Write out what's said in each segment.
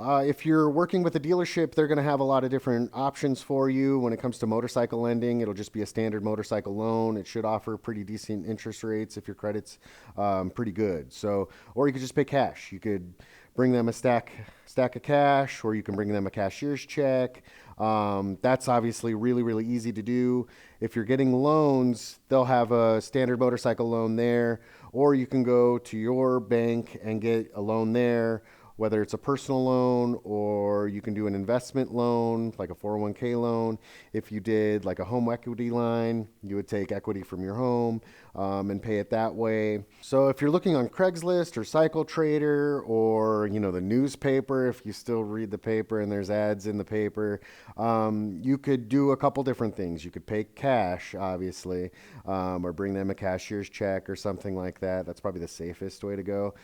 If you're working with a dealership, they're going to have a lot of different options for you. When it comes to motorcycle lending, it'll just be a standard motorcycle loan. It should offer pretty decent interest rates if your credit's pretty good. So, or you could just pay cash. You could bring them a stack of cash, or you can bring them a cashier's check. That's obviously really easy to do. If you're getting loans, they'll have a standard motorcycle loan there, or you can go to your bank and get a loan there, whether it's a personal loan or you can do an investment loan, like a 401k loan. If you did like a home equity line, you would take equity from your home and pay it that way. So if you're looking on Craigslist or Cycle Trader or, the newspaper, if you still read the paper and there's ads in the paper, you could do a couple different things. You could pay cash, obviously, or bring them a cashier's check or something like that. That's probably the safest way to go.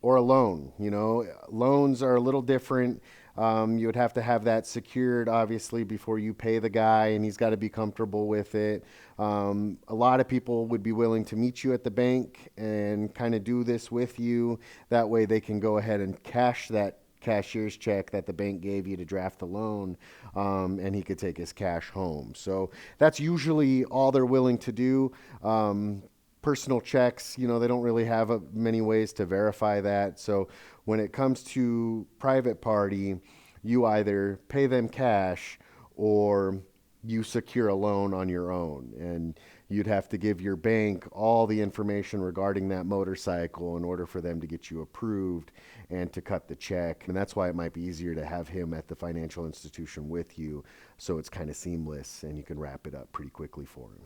Or a loan. Loans are a little different. You would have to have that secured, obviously, before you pay the guy, and he's got to be comfortable with it. A lot of people would be willing to meet you at the bank and kind of do this with you. That way they can go ahead and cash that cashier's check that the bank gave you to draft the loan, and he could take his cash home. So that's usually all they're willing to do. Personal checks, they don't really have many ways to verify that. So when it comes to private party, you either pay them cash or you secure a loan on your own. And you'd have to give your bank all the information regarding that motorcycle in order for them to get you approved and to cut the check. And that's why it might be easier to have him at the financial institution with you, so it's kind of seamless and you can wrap it up pretty quickly for him.